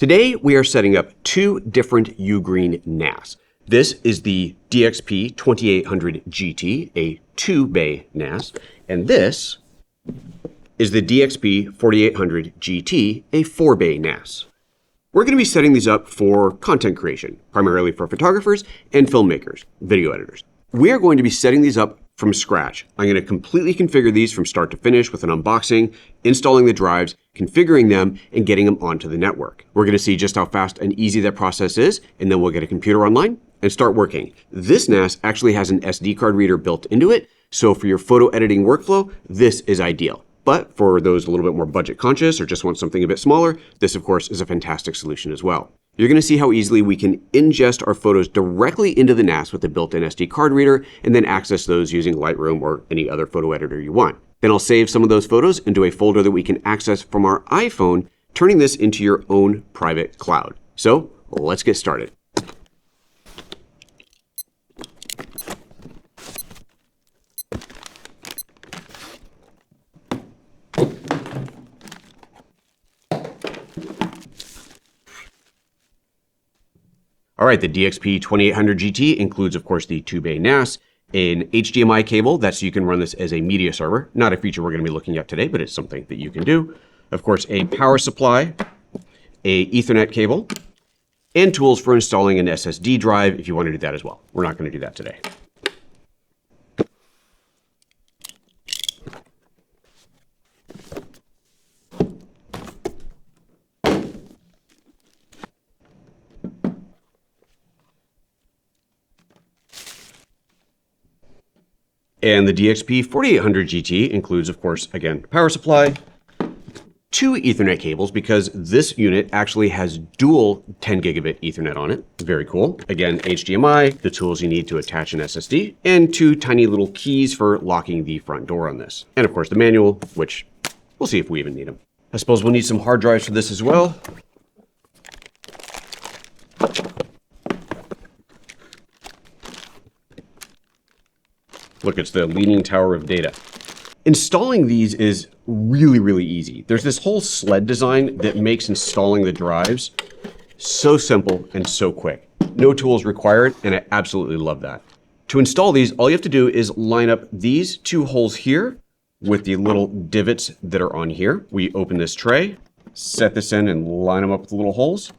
Today, we are setting up two different UGREEN NAS. This is the DXP2800 GT, a 2-bay NAS, and this is the DXP4800 GT, a 4-bay NAS. We're going to be setting these up for content creation, primarily for photographers and filmmakers, video editors. We are going to be setting these up from scratch. I'm going to completely configure these from start to finish with an unboxing, installing the drives, configuring them, and getting them onto the network. We're going to see just how fast and easy that process is, and then we'll get a computer online and start working. This NAS actually has an SD card reader built into it, so for your photo editing workflow, this is ideal. But for those a little bit more budget conscious or just want something a bit smaller, this of course is a fantastic solution as well. You're going to see how easily we can ingest our photos directly into the NAS with the built-in SD card reader and then access those using Lightroom or any other photo editor you want. Then I'll save some of those photos into a folder that we can access from our iPhone, turning this into your own private cloud. So let's get started. All right, the DXP2800 GT includes, of course, the 2-bay NAS, an HDMI cable, that's so you can run this as a media server. Not a feature we're going to be looking at today, but it's something that you can do. Of course, a power supply, a Ethernet cable, and tools for installing an SSD drive if you want to do that as well. We're not going to do that today. And the DXP4800 GT includes, of course, again, power supply, two Ethernet cables because this unit actually has dual 10 gigabit Ethernet on it. Very cool. Again, HDMI, the tools you need to attach an SSD, and two tiny little keys for locking the front door on this. And of course, the manual, which we'll see if we even need them. I suppose we'll need some hard drives for this as well. Look, it's the Leaning Tower of Data. Installing these is really easy. There's this whole sled design that makes installing the drives so simple and so quick. No tools required, and I absolutely love that. To install these, all you have to do is line up these two holes here with the little divots that are on here. We open this tray, set this in and line them up with the little holes,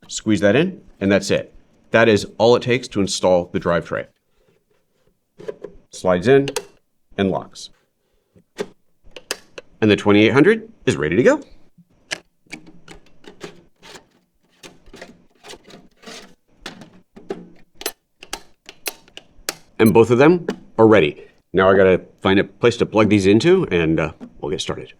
squeeze that in, and that's it. That is all it takes to install the drive tray. Slides in and locks. And the 2800 is ready to go. And both of them are ready. Now I gotta find a place to plug these into and we'll get started.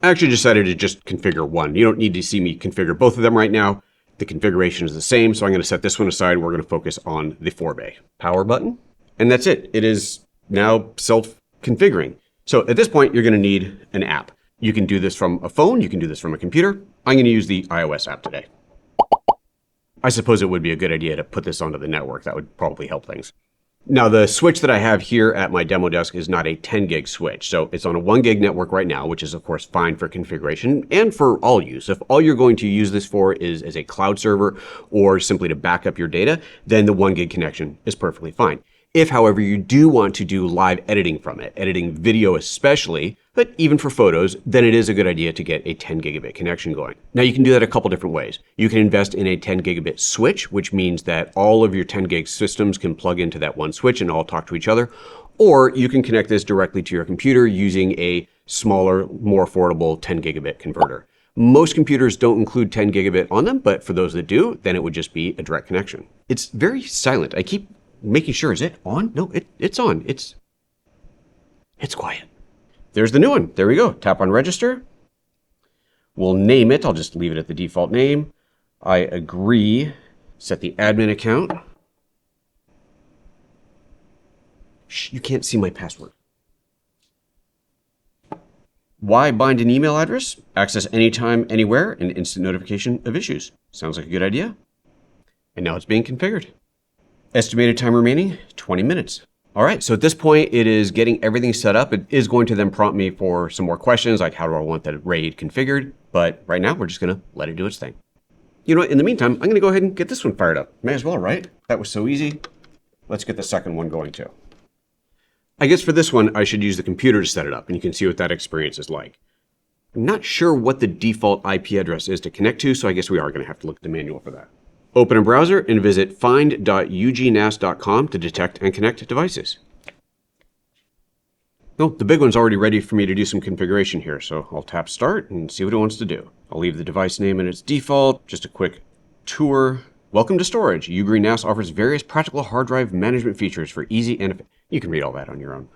I actually decided to just configure one. You don't need to see me configure both of them right now. The configuration is the same, so I'm gonna set this one aside. We're gonna focus on the 4-bay. Power button. And that's it. It is now self-configuring. So at this point, you're going to need an app. You can do this from a phone. You can do this from a computer. I'm going to use the iOS app today. I suppose it would be a good idea to put this onto the network. That would probably help things. Now, the switch that I have here at my demo desk is not a 10 gig switch. So it's on a 1 gig network right now, which is, of course, fine for configuration and for all use. If all you're going to use this for is as a cloud server or simply to back up your data, then the 1 gig connection is perfectly fine. If, however, you do want to do live editing from it, editing video especially, but even for photos, then it is a good idea to get a 10 gigabit connection going. Now, you can do that a couple different ways. You can invest in a 10 gigabit switch, which means that all of your 10 gig systems can plug into that one switch and all talk to each other. Or you can connect this directly to your computer using a smaller, more affordable 10 gigabit converter. Most computers don't include 10 gigabit on them, but for those that do, then it would just be a direct connection. It's very silent. I keep making sure, is it on? No, it's on. It's quiet. There's the new one. There we go. Tap on register. We'll name it. I'll just leave it at the default name. I agree. Set the admin account. Shh, you can't see my password. Why bind an email address? Access anytime, anywhere, and instant notification of issues. Sounds like a good idea. And now it's being configured. Estimated time remaining, 20 minutes. All right, so at this point, it is getting everything set up. It is going to then prompt me for some more questions, like how do I want that RAID configured? But right now, we're just gonna let it do its thing. You know what, in the meantime, I'm gonna go ahead and get this one fired up. May as well, right? That was so easy. Let's get the second one going too. I guess for this one, I should use the computer to set it up, and you can see what that experience is like. I'm not sure what the default IP address is to connect to, so I guess we are gonna have to look at the manual for that. Open a browser and visit find.ugnas.com to detect and connect devices. Oh, the big one's already ready for me to do some configuration here, so I'll tap Start and see what it wants to do. I'll leave the device name in its default, just a quick tour. Welcome to storage. UGREEN NAS offers various practical hard drive management features for easy and you can read all that on your own.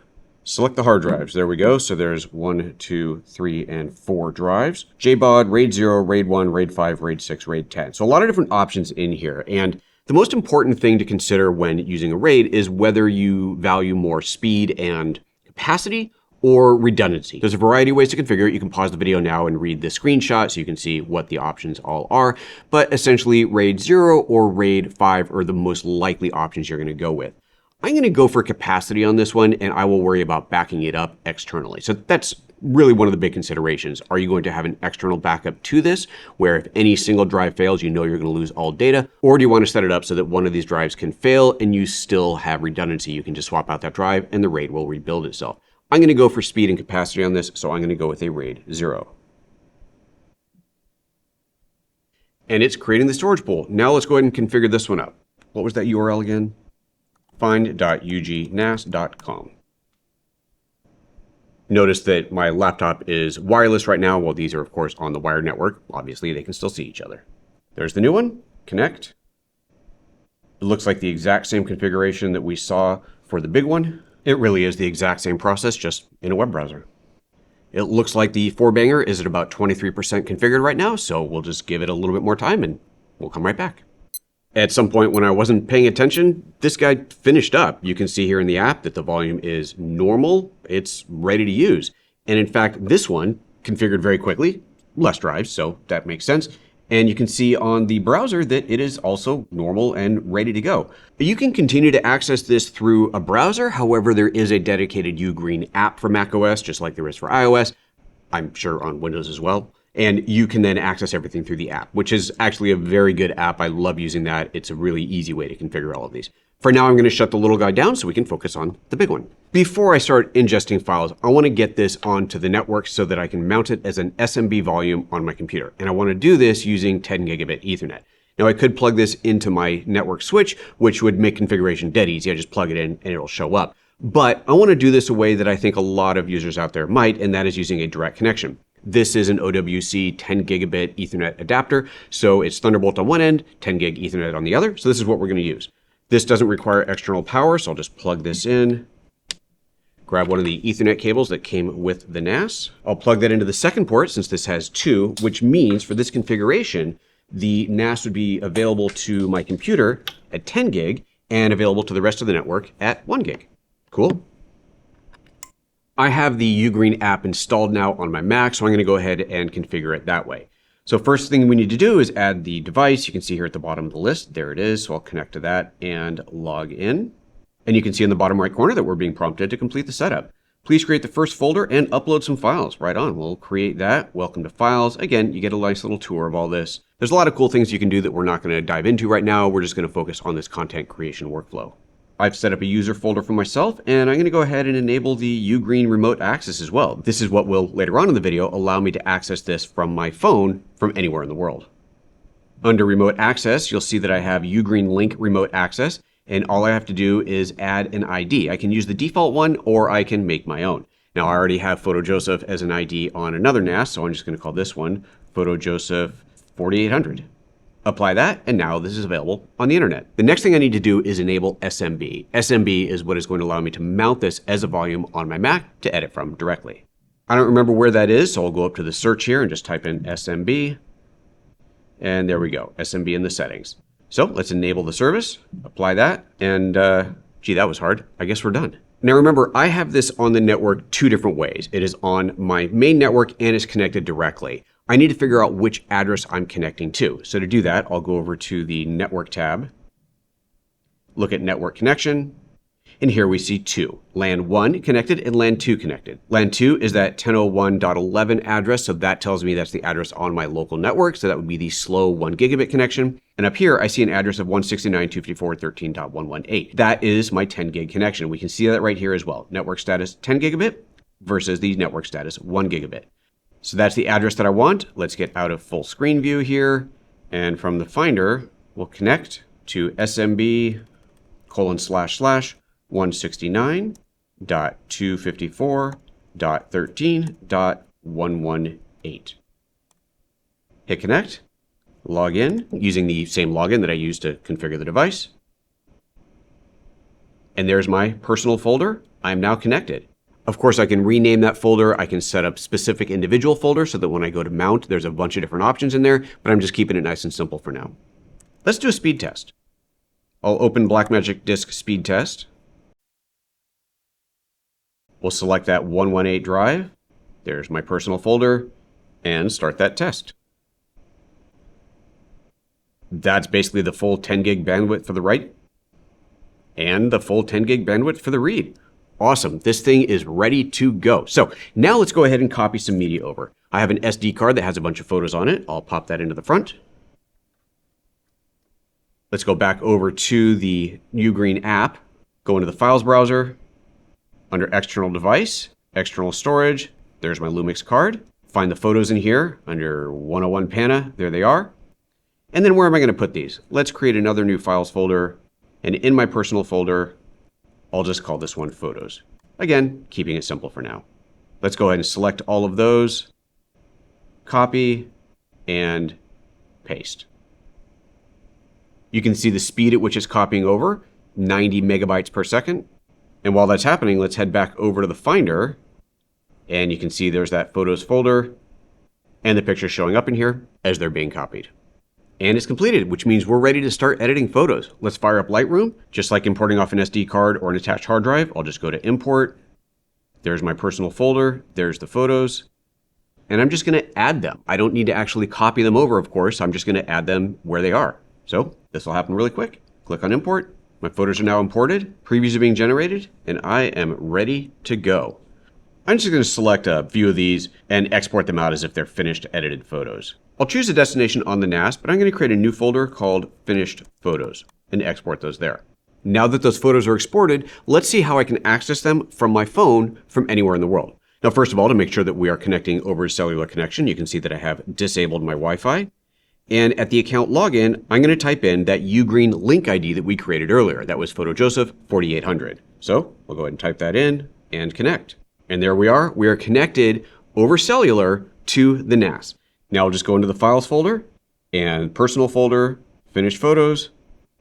Select the hard drives. There we go. So there's 1, 2, 3, and 4 drives. JBOD, RAID 0, RAID 1, RAID 5, RAID 6, RAID 10. So a lot of different options in here. And the most important thing to consider when using a RAID is whether you value more speed and capacity or redundancy. There's a variety of ways to configure it. You can pause the video now and read the screenshot so you can see what the options all are. But essentially RAID 0 or RAID 5 are the most likely options you're going to go with. I'm going to go for capacity on this one, and I will worry about backing it up externally. So that's really one of the big considerations. Are you going to have an external backup to this, where if any single drive fails, you know you're going to lose all data? Or do you want to set it up so that one of these drives can fail and you still have redundancy? You can just swap out that drive and the RAID will rebuild itself. I'm going to go for speed and capacity on this, so I'm going to go with a RAID 0. And it's creating the storage pool. Now let's go ahead and configure this one up. What was that URL again? Find.ugnas.com. Notice that my laptop is wireless right now, while these are, of course, on the wired network. Obviously, they can still see each other. There's the new one. Connect. It looks like the exact same configuration that we saw for the big one. It really is the exact same process, just in a web browser. It looks like the 4-banger is at about 23% configured right now, so we'll just give it a little bit more time and we'll come right back. At some point when I wasn't paying attention, this guy finished up. You can see here in the app that the volume is normal. It's ready to use. And in fact, this one configured very quickly, less drives, so that makes sense. And you can see on the browser that it is also normal and ready to go. You can continue to access this through a browser. However, there is a dedicated UGREEN app for macOS, just like there is for iOS. I'm sure on Windows as well. And you can then access everything through the app, which is actually a very good app. I love using that. It's a really easy way to configure all of these. For now, I'm going to shut the little guy down so we can focus on the big one. Before I start ingesting files, I want to get this onto the network so that I can mount it as an SMB volume on my computer. And I want to do this using 10 gigabit Ethernet. Now I could plug this into my network switch, which would make configuration dead easy. I just plug it in and it'll show up. But I want to do this a way that I think a lot of users out there might, and that is using a direct connection. This is an OWC 10 gigabit Ethernet adapter. So it's Thunderbolt on one end, 10 gig Ethernet on the other. So this is what we're going to use. This doesn't require external power, so I'll just plug this in. Grab one of the Ethernet cables that came with the NAS. I'll plug that into the second port since this has 2, which means for this configuration, the NAS would be available to my computer at 10 gig and available to the rest of the network at 1 gig. Cool. I have the UGREEN app installed now on my Mac, so I'm going to go ahead and configure it that way. So first thing we need to do is add the device. You can see here at the bottom of the list, there it is. So I'll connect to that and log in. And you can see in the bottom right corner that we're being prompted to complete the setup. Please create the first folder and upload some files. Right on, we'll create that. Welcome to files. Again, you get a nice little tour of all this. There's a lot of cool things you can do that we're not going to dive into right now. We're just going to focus on this content creation workflow. I've set up a user folder for myself, and I'm going to go ahead and enable the UGREEN remote access as well. This is what will, later on in the video, allow me to access this from my phone from anywhere in the world. Under remote access, you'll see that I have UGREEN link remote access, and all I have to do is add an ID. I can use the default one, or I can make my own. Now, I already have PhotoJoseph as an ID on another NAS, so I'm just going to call this one PhotoJoseph 4800. Apply that, and now this is available on the internet. The next thing I need to do is enable SMB. SMB is what is going to allow me to mount this as a volume on my Mac to edit from directly. I don't remember where that is, so I'll go up to the search here and just type in SMB. And there we go, SMB in the settings. So let's enable the service, apply that, and gee, that was hard. I guess we're done. Now remember, I have this on the network 2 different ways. It is on my main network and it's connected directly. I need to figure out which address I'm connecting to. So to do that, I'll go over to the Network tab, look at Network Connection, And here we see two, LAN 1 connected and LAN 2 connected. LAN 2 is that 1001.11 address, so that tells me that's the address on my local network, so that would be the slow 1 gigabit connection. And up here, I see an address of 169.254.13.118. That is my 10 gig connection. We can see that right here as well. Network status 10 gigabit versus the network status 1 gigabit. So that's the address that I want. Let's get out of full screen view here. And from the Finder, we'll connect to SMB://169.254.13.118. Hit connect, log in using the same login that I used to configure the device. And there's my personal folder. I'm now connected. Of course, I can rename that folder. I can set up specific individual folders so that when I go to mount, there's a bunch of different options in there, but I'm just keeping it nice and simple for now. Let's do a speed test. I'll open Blackmagic Disk Speed Test. We'll select that 118 drive. There's my personal folder, and start that test. That's basically the full 10 gig bandwidth for the write and the full 10 gig bandwidth for the read. Awesome, this thing is ready to go. So now let's go ahead and copy some media over. I have an SD card that has a bunch of photos on it. I'll pop that into the front. Let's go back over to the UGREEN app, go into the Files browser, under External Device, External Storage, there's my Lumix card. Find the photos in here under 101 Pana, there they are. And then where am I going to put these? Let's create another new Files folder, and in my personal folder, I'll just call this one Photos. Again, keeping it simple for now. Let's go ahead and select all of those, copy, and paste. You can see the speed at which it's copying over, 90 megabytes per second. And while that's happening, let's head back over to the Finder. And you can see there's that Photos folder and the pictures showing up in here as they're being copied. And it's completed, which means we're ready to start editing photos. Let's fire up Lightroom. Just like importing off an SD card or an attached hard drive, I'll just go to Import. There's my personal folder. There's the photos. And I'm just going to add them. I don't need to actually copy them over, of course. I'm just going to add them where they are. So this will happen really quick. Click on Import. My photos are now imported. Previews are being generated. And I am ready to go. I'm just going to select a few of these and export them out as if they're finished edited photos. I'll choose a destination on the NAS, but I'm going to create a new folder called Finished Photos and export those there. Now that those photos are exported, let's see how I can access them from my phone from anywhere in the world. Now, first of all, to make sure that we are connecting over a cellular connection, you can see that I have disabled my Wi-Fi. And at the account login, I'm going to type in that UGREEN link ID that we created earlier. That was PhotoJoseph 4800. So we'll go ahead and type that in and connect. And there we are. We are connected over cellular to the NAS. Now I'll just go into the Files folder and Personal folder, Finished Photos,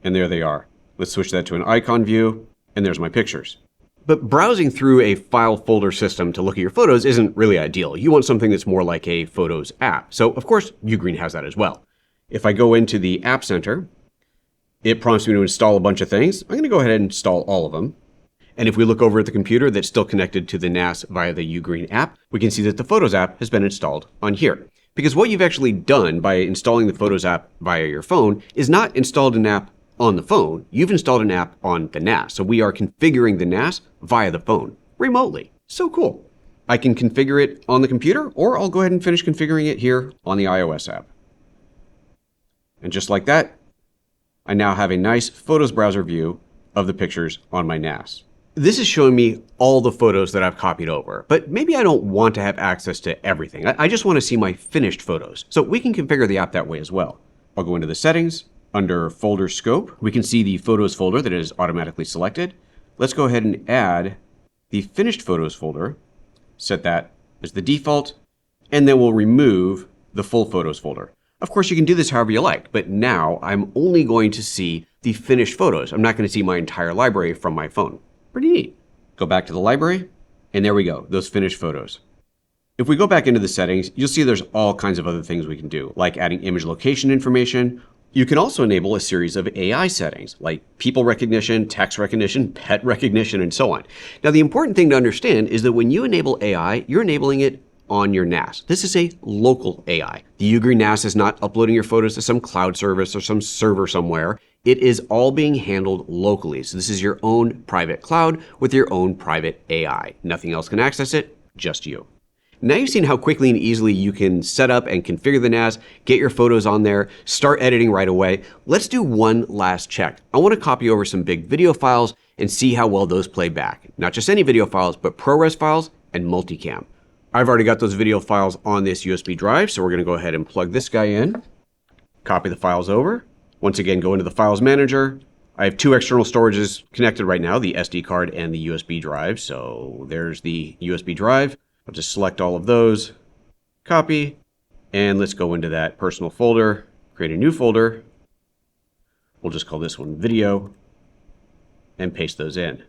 and there they are. Let's switch that to an icon view, and there's my pictures. But browsing through a file folder system to look at your photos isn't really ideal. You want something that's more like a Photos app. So of course, UGREEN has that as well. If I go into the App Center, it prompts me to install a bunch of things. I'm going to go ahead and install all of them. And if we look over at the computer that's still connected to the NAS via the UGREEN app, we can see that the Photos app has been installed on here. Because what you've actually done by installing the Photos app via your phone is not installed an app on the phone. You've installed an app on the NAS. So we are configuring the NAS via the phone remotely. So cool. I can configure it on the computer, or I'll go ahead and finish configuring it here on the iOS app. And just like that, I now have a nice Photos browser view of the pictures on my NAS. This is showing me all the photos that I've copied over, but maybe I don't want to have access to everything. I just want to see my finished photos. So we can configure the app that way as well. I'll go into the settings. Under folder scope, we can see the Photos folder that is automatically selected. Let's go ahead and add the Finished Photos folder, set that as the default, and then we'll remove the Full Photos folder. Of course, you can do this however you like, but now I'm only going to see the finished photos. I'm not going to see my entire library from my phone. Pretty neat. Go back to the library, and there we go, those finished photos. If we go back into the settings, you'll see there's all kinds of other things we can do, like adding image location information. You can also enable a series of AI settings, like people recognition, text recognition, pet recognition, and so on. Now, the important thing to understand is that when you enable AI, you're enabling it on your NAS. This is a local AI. The UGREEN NAS is not uploading your photos to some cloud service or some server somewhere. It is all being handled locally. So this is your own private cloud with your own private AI. Nothing else can access it, just you. Now you've seen how quickly and easily you can set up and configure the NAS, get your photos on there, start editing right away. Let's do one last check. I want to copy over some big video files and see how well those play back. Not just any video files, but ProRes files and multicam. I've already got those video files on this USB drive, so we're going to go ahead and plug this guy in, copy the files over. Once again, go into the Files Manager. I have two external storages connected right now, the SD card and the USB drive. So there's the USB drive. I'll just select all of those, copy, and let's go into that personal folder, create a new folder. We'll just call this one Video, and paste those in.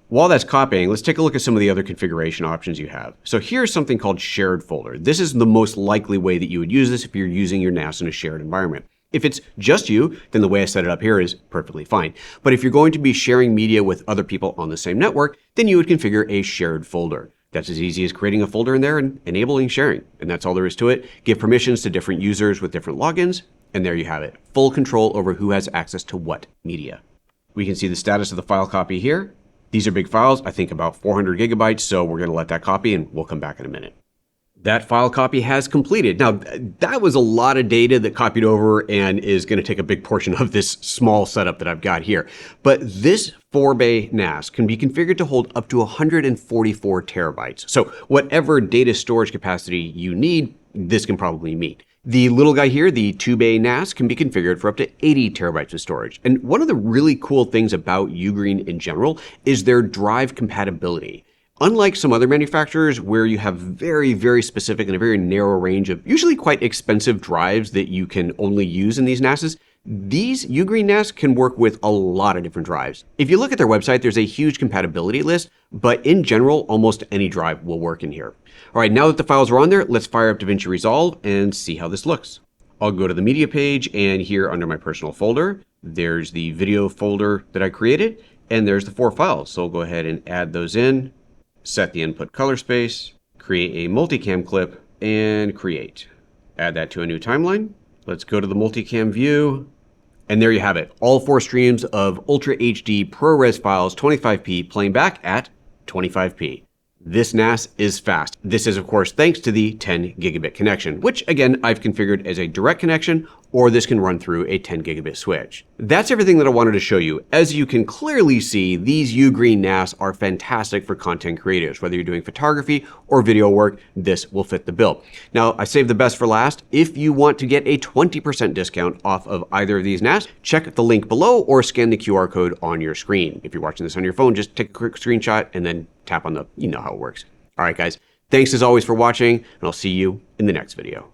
While that's copying, let's take a look at some of the other configuration options you have. So here's something called Shared Folder. This is the most likely way that you would use this if you're using your NAS in a shared environment. If it's just you, then the way I set it up here is perfectly fine. But if you're going to be sharing media with other people on the same network, then you would configure a shared folder. That's as easy as creating a folder in there and enabling sharing. And that's all there is to it. Give permissions to different users with different logins, and there you have it. Full control over who has access to what media. We can see the status of the file copy here. These are big files, I think about 400 gigabytes, so we're going to let that copy and we'll come back in a minute. That file copy has completed. Now, that was a lot of data that copied over and is going to take a big portion of this small setup that I've got here. But this 4-bay NAS can be configured to hold up to 144 terabytes. So whatever data storage capacity you need, this can probably meet. The little guy here, the 2-bay NAS, can be configured for up to 80 terabytes of storage. And one of the really cool things about UGREEN in general is their drive compatibility. Unlike some other manufacturers where you have very, very specific and a very narrow range of usually quite expensive drives that you can only use in these NASs, these UGREEN NAS can work with a lot of different drives. If you look at their website, there's a huge compatibility list, but in general, almost any drive will work in here. All right, now that the files are on there, let's fire up DaVinci Resolve and see how this looks. I'll go to the media page, and here under my personal folder, there's the video folder that I created, and there's the 4 files. So I'll go ahead and add those in. Set the input color space, create a multicam clip, and create. Add that to a new timeline. Let's go to the multicam view, and there you have it. All 4 streams of Ultra HD ProRes files, 25p, playing back at 25p. This NAS is fast. This is, of course, thanks to the 10 gigabit connection, which again, I've configured as a direct connection, or this can run through a 10 gigabit switch. That's everything that I wanted to show you. As you can clearly see, these UGREEN NAS are fantastic for content creators. Whether you're doing photography or video work, this will fit the bill. Now, I saved the best for last. If you want to get a 20% discount off of either of these NAS, check the link below or scan the QR code on your screen. If you're watching this on your phone, just take a quick screenshot and then tap on the, you know how it works. All right, guys, thanks as always for watching, and I'll see you in the next video.